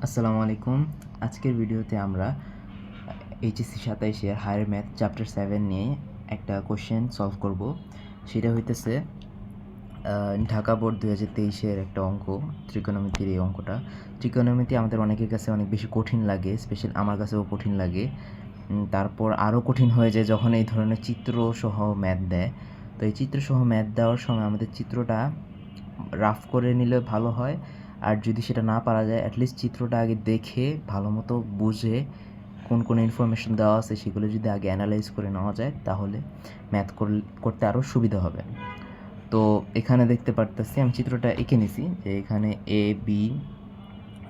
আসসালামু আলাইকুম। আজকের ভিডিওতে আমরা এইচএসসি 27-এর হায়ার ম্যাথ চ্যাপ্টার 7 নিয়ে একটা কোশ্চেন সলভ করব। সেটা হইতেছে ঢাকা বোর্ড 2023-এর একটা অঙ্ক, ত্রিকোণমিতির এই অঙ্কটা। ত্রিকোণমিতি আমাদের অনেকের কাছে অনেক বেশি কঠিন লাগে, স্পেশাল আমার কাছেও কঠিন লাগে। তারপর আরও কঠিন হয়ে যায় যখন এই ধরনের চিত্রসহ ম্যাথ দেয়। তো এই চিত্রসহ ম্যাথ দেওয়ার সময় আমাদের চিত্রটা রাফ করে নিলে ভালো হয়, আর যদি সেটা না পারা যায় অ্যাটলিস্ট চিত্রটা আগে দেখে ভালো মতো বুঝে কোন কোন ইনফরমেশন দেওয়া আছে সেগুলো যদি আগে অ্যানালাইজ করে নেওয়া যায় তাহলে ম্যাথ করতে আরও সুবিধা হবে। তো এখানে দেখতে পারতেছি আমি চিত্রটা এঁকে নিছি যে এখানে এ বি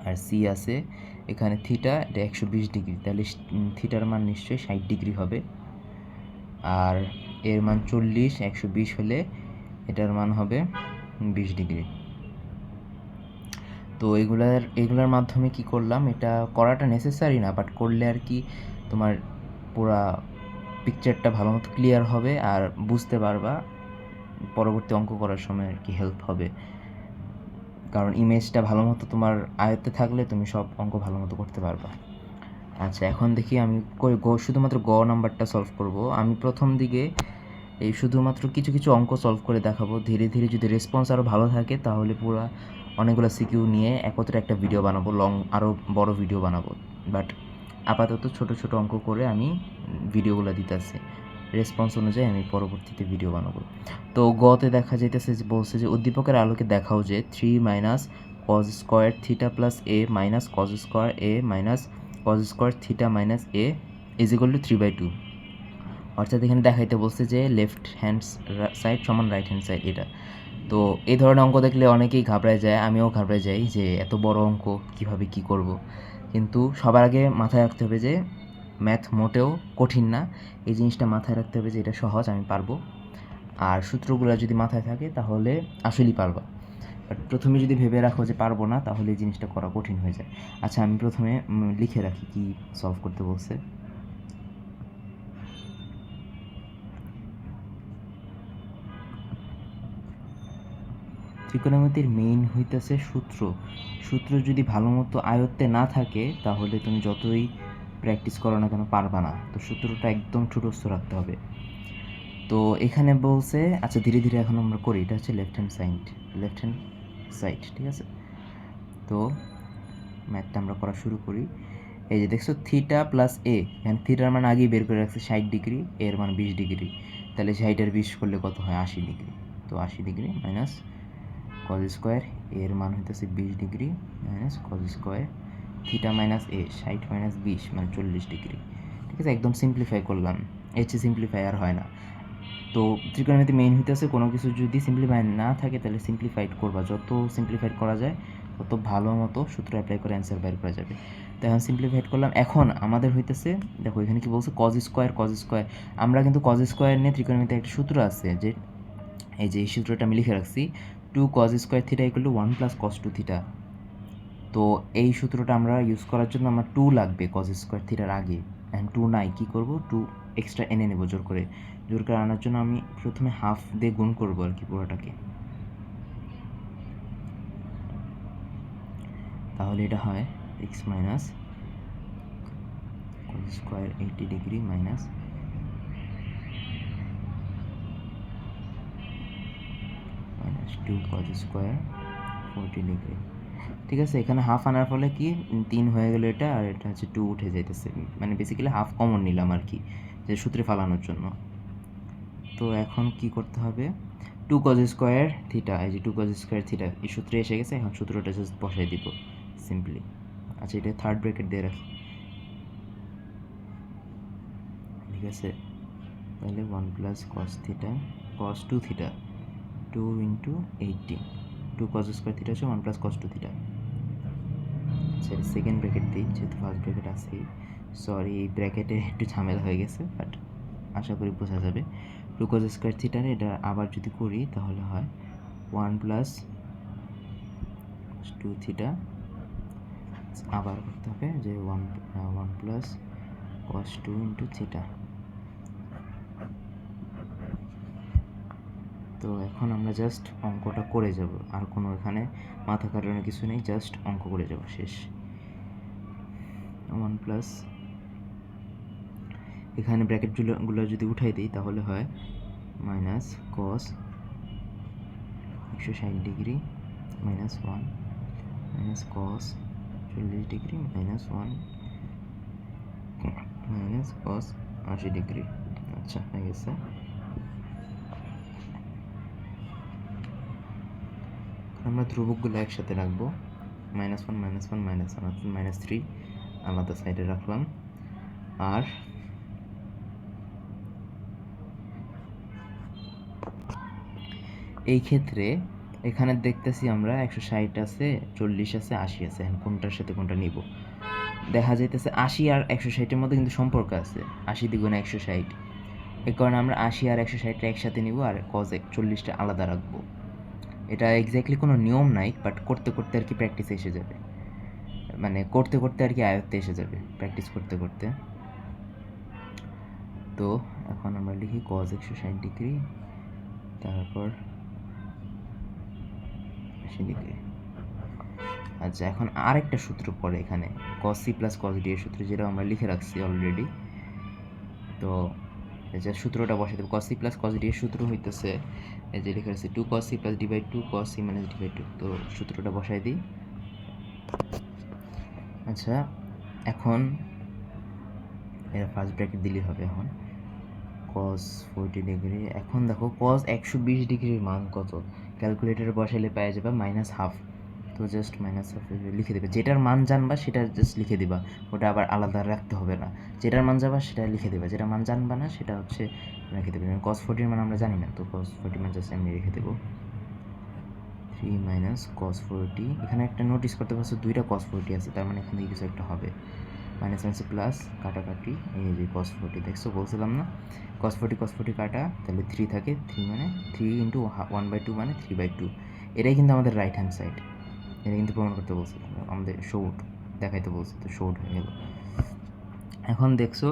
আর সি আছে, এখানে থিটা এটা 120 ডিগ্রি, তাহলে থিটার মান নিশ্চয়ই 60 ডিগ্রি হবে। আর এর মান 40, 120 হলে এটার মান হবে 20 ডিগ্রি। তো এগুলার মাধ্যমে কি করলাম, এটা করাটা নেসেসারি না, বাট করলে আর কি তোমার পুরা পিকচারটা ভালো মতো ক্লিয়ার হবে আর বুঝতে পারবা পরবর্তী অঙ্ক করার সময় আর কি হেল্প হবে। কারণ ইমেজটা ভালো মতো তোমার আয়ত্তে থাকলে তুমি সব অঙ্ক ভালো মতো করতে পারবা। আচ্ছা, এখন দেখি আমি শুধুমাত্র গ নাম্বারটা সলভ করব। আমি প্রথম দিকে এই শুধুমাত্র কিছু কিছু অঙ্ক সলভ করে দেখাবো। ধীরে ধীরে যদি রেসপন্স আরও ভালো থাকে তাহলে পুরো অনেকগুলো সিকিউ নিয়ে একত্রে একটা ভিডিও বানাবো, আরও বড় ভিডিও বানাবো। বাট আপাতত ছোট ছোট অঙ্ক করে আমি ভিডিওগুলো দিতেছি, রেসপন্স অনুযায়ী আমি পরবর্তীতে ভিডিও বানাবো। তো গতে দেখা যাইতেছে যে বলছে যে উদ্দীপকের আলোকে দেখাও যে 3 minus cos square theta plus A minus cos square A minus cos square theta minus A is equal to 3/2। অর্থাৎ এখানে দেখাইতে বলছে যে লেফট হ্যান্ড সাইড সমান রাইট হ্যান্ড সাইড এটা। তো এই ধরনের অঙ্ক দেখলে অনেকেই ঘাবড়ায় যায়, আমিও ঘাবড়ায় যাই যে এত বড় অঙ্ক কিভাবে কি করব। কিন্তু সবার আগে মাথায় রাখতে হবে যে ম্যাথ মোটেও কঠিন না, এই জিনিসটা মাথায় রাখতে হবে যে এটা সহজ, আমি পারবো। আর সূত্রগুলো যদি মাথায় থাকে তাহলে আসলেই পারবা। বাট প্রথমে যদি ভেবে রাখো যে পারবো না তাহলে এই জিনিসটা করা কঠিন হয়ে যায়। আচ্ছা, আমি প্রথমে লিখে রাখি কি সলভ করতে বলছে। ত্রিকোণমিতির মেইন হইতেছে সূত্র যদি ভালো মতো আয়ত্তে না থাকে তাহলে তুমি যতই প্র্যাকটিস করো না কেন পারবা না। তো সূত্রটা একদম ঠুটস্থ রাখতে হবে। তো এখানে বলছে, আচ্ছা ধীরে ধীরে এখন আমরা করি, এটা হচ্ছে লেফট হ্যান্ড সাইড, ঠিক আছে। তো ম্যাথটা আমরা করা শুরু করি। এই যে দেখছো থিটা প্লাস এ, এখানে থিটার মান আগেই বের করে রাখছে 60 ডিগ্রি, এর মান 20 ডিগ্রি, তাহলে 60 আর 20 করলে কত হয়, 80 ডিগ্রি। তো 80 ডিগ্রি মাইনাস কজ স্কোয়ার এর মান হইতেছে 20 degree minus cos square theta minus এ 60 মাইনাস 20 মানে 40 ডিগ্রি। ঠিক আছে, একদম সিম্পলিফাই করলাম, এর চেয়ে সিম্পলিফাই আর হয় না। তো ত্রিকোণমিতি মেইন হইতেছে কোনো কিছু যদি সিম্পলিফাই না থাকে তাহলে সিম্পলিফাইড করবা, যত সিম্পলিফাইড করা যায় তত ভালো মতো সূত্র অ্যাপ্লাই করে অ্যান্সার বের করা যাবে। তো এখন সিম্পলিফাইড করলাম। এখন আমাদের হইতেছে, দেখো এখানে কি বলছে, কজ স্কোয়ার। আমরা কিন্তু কজ স্কোয়ার নিয়ে ত্রিকোণমিতি একটা সূত্র আছে, যে এই যে এই সূত্রটা আমি লিখে রাখছি, 2 cos square theta equal to 1 plus cos 2 theta. তো এই সূত্রটা আমরা ইউজ করার জন্য আমার 2 লাগবে cos স্কোয়ার থিটার আগে। এখন 2 নাই, কী করব, 2 এক্সট্রা এনে নেব জোর করে আনার জন্য আমি প্রথমে হাফ দিয়ে গুণ করবো আর কি পুরোটাকে। তাহলে এটা হয় x minus cos square 80 degree minus minus 2 cos square 40 degree. ঠিক আছে, এখানে হাফ আনার ফলে কি 3 হয়ে গেল এটা, আর এটা হচ্ছে 2 উঠে যাইতেছে, মানে বেসিক্যালি হাফ কমন নিলাম আর কি, যে সূত্রে ফালানোর জন্য। তো এখন কি করতে হবে, 2 cos স্কোয়ার থিটা, এই যে 2 cos স্কোয়ার থিটা এই সূত্রে এসে গেছে, এখন সূত্রটা জাস্ট বসাই দিব সিম্পলি। আচ্ছা, এটা থার্ড ব্র্যাকেট দিয়ে রাখি, ঠিক আছে। তাহলে 1 plus cos theta cos 2 theta 2 into 80, 2 cos square theta হচ্ছে 1 প্লাস cos 2 থিটা। আচ্ছা, সেকেন্ড ব্র্যাকেট দিই যেহেতু ফার্স্ট ব্র্যাকেট আছেই। সরি, এই ব্র্যাকেটে একটু ঝামেলা হয়ে গেছে, বাট আশা করি বোঝা যাবে। 2 cos স্কোয়ার থিটার এটা আবার যদি করি তাহলে হয় 1 প্লাস 2 থিটা, আবার করতে হবে যে 1 প্লাস cos 2 ইন্টু থিটা। তো এখন আমরা জাস্ট অঙ্কটা করে যাব, আর কোনো এখানে মাথা কাটানোর কিছু নেই, জাস্ট অঙ্ক করে যাব, শেষ। 1 প্লাস এখানে ব্র্যাকেটগুলো যদি উঠাই দিই তাহলে হয় minus cos 160 degree minus 1 minus cos 40 degree minus 1 minus cos 80 degree. আচ্ছা, হয়ে গেছে। আমরা ধ্রুবকগুলো একসাথে রাখবো, -1 -1 -1 -3 আলাদা সাইডে রাখলাম। আর এই ক্ষেত্রে এখানে দেখতেছি আমরা 160 আছে, 40 আছে, 80 আছে। এখন কোনটার সাথে কোনটা নিব? দেখা যাইতেছে 80 আর 160-এর মধ্যে কিন্তু সম্পর্ক আছে, 80 দ্বিগুণে 160। এই কারণে আমরা 80 আর 160টা একসাথে নিব আর cos 40টা আলাদা রাখবো। এটা এক্স্যাক্টলি কোনো নিয়ম নাই, বাট করতে করতে আর কি প্র্যাকটিসে এসে যাবে, মানে করতে করতে আর কি আয়ত্তে এসে যাবে প্র্যাকটিস করতে করতে। তো এখন আমরা লিখি cos 160 ডিগ্রি তারপর 80 ডিগ্রি। আচ্ছা, এখন আরেকটা সূত্র পড়ে এখানে cos c plus cos d এর সূত্র, যেটা আমরা লিখে রাখছি অলরেডি। তো এই যে সূত্রটা বসাই দেবো, cos c plus cos d এর সূত্র হইতেছে এই যে লিখে রাখছি 2 cos c plus d by 2 cos c minus d by 2। তো সূত্রটা বসাই দিই। আচ্ছা, এখন এর ফার্স্ট ব্র্যাকেট দিলেই হবে। এখন cos 40 ডিগ্রি, এখন দেখো cos 120 ডিগ্রির মান কত, ক্যালকুলেটরে বসাইলে পাওয়া যাবে -1/2। তো জাস্ট -1/2 লিখে দেবে, যেটার মান জানবা সেটা জাস্ট লিখে দিবা, ওটা আবার আলাদা রাখতে হবে না। যেটার মান যাবা সেটা লিখে দেবা, যেটা মান জানবা না সেটা হচ্ছে রেখে দেবে। cos 40 মান আমরা জানি না, তো cos 40 মান জাস্ট আমি রেখে দেবো 3 মাইনাস cos 40। এখানে একটা নোটিস করতে পারছো, দুইটা cos 40 আছে, তার মানে এখানে কিছু একটা হবে। মাইনাস মাইনাসে প্লাস, কাটাকাটি, এই যে cos 40 দেখছো, বলছিলাম না cos 40 কাটা, তাহলে 3 থাকে, 3 মানে 3 ইন্টু 1/2 মানে 3/2। এটাই কিন্তু আমাদের রাইট হ্যান্ড সাইড, এটা কিন্তু প্রমাণ করতে বলছে, আমাদের শোড দেখাইতে বলছে, তো শোড হয়ে গেল। এখন দেখছো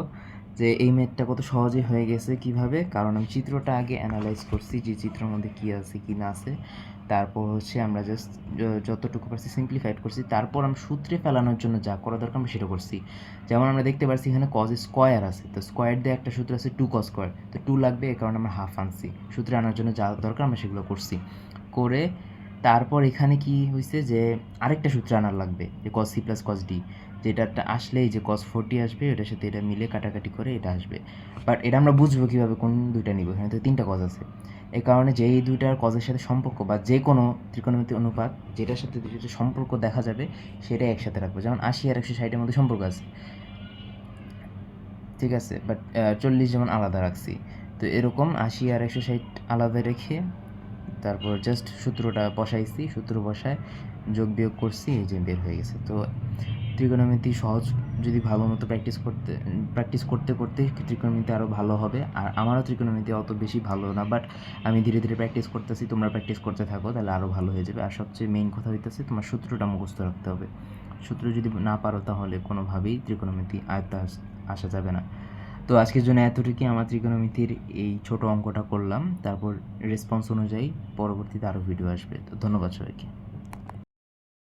যে এই ম্যাথটা কত সহজে হয়ে গেছে। কিভাবে? কারণ আমি চিত্রটা আগে অ্যানালাইজ করছি, যে চিত্রের মধ্যে কী আছে কী না আছে, তারপর হচ্ছে আমরা জাস্ট যতটুকু পারছি সিম্পলিফাইড করছি, তারপর আমি সূত্রে ফেলানোর জন্য যা করা দরকার আমি সেটা করছি। যেমন আমরা দেখতে পাচ্ছি এখানে cos স্কোয়ার আছে, তো স্কোয়ার দিয়ে একটা সূত্র আছে 2 cos স্কোয়ার, তো 2 লাগবে, এই কারণে আমরা হাফ আনছি। সূত্রে আনার জন্য যা দরকার আমরা সেগুলো করছি। করে তারপর এখানে কি হয়েছে যে আরেকটা সূত্র আনার লাগবে, যে cos c plus cos d, যেটা আসলেই যে cos 40 আসবে, এটার সাথে এটা মিলে কাটাকাটি করে এটা আসবে। বাট এটা আমরা বুঝবো কীভাবে কোন দুইটা নিব? এখানে তো 3টা cos আছে, এই কারণে যেই দুইটার cos-এর সাথে সম্পর্ক বা যে কোনো ত্রিকোণমিতিক অনুপাত যেটার সাথে দুইটা সম্পর্ক দেখা যাবে সেটাই একসাথে রাখবো। যেমন 80 আর 160-এর মধ্যে সম্পর্ক আছে, ঠিক আছে, বাট 40 যেমন আলাদা রাখছি। তো এরকম 80 আর 160 আলাদা রেখে তারপর জাস্ট সূত্রটা বসাইছি, সূত্র বসায় যোগ বিয়োগ করছি, এই যে বের হয়ে গেছে। তো ত্রিকোণমিতি সহজ, যদি ভালো মতো প্র্যাকটিস করতে করতে ত্রিকোণমিতি আরও ভালো হবে। আর আমারও ত্রিকোণমিতি অত বেশি ভালো না, বাট আমি ধীরে ধীরে প্র্যাকটিস করতেছি, তোমরা প্র্যাকটিস করতে থাকো, তাহলে আরও ভালো হয়ে যাবে। আর সবচেয়ে মেইন কথা হইতেছে তোমার সূত্রটা মুখস্থ রাখতে হবে। সূত্র যদি না পারো তাহলে কোনোভাবেই ত্রিকোণমিতি আয়ত্তে আসা যাবে না। তো আজকের জন্য এতটুকুই। আমার ত্রিকোণমিতির এই ছোট অঙ্কটা করলাম, তারপর রেসপন্স অনুযায়ী পরবর্তীতে আরও ভিডিও আসবে। তো ধন্যবাদ সবাইকে।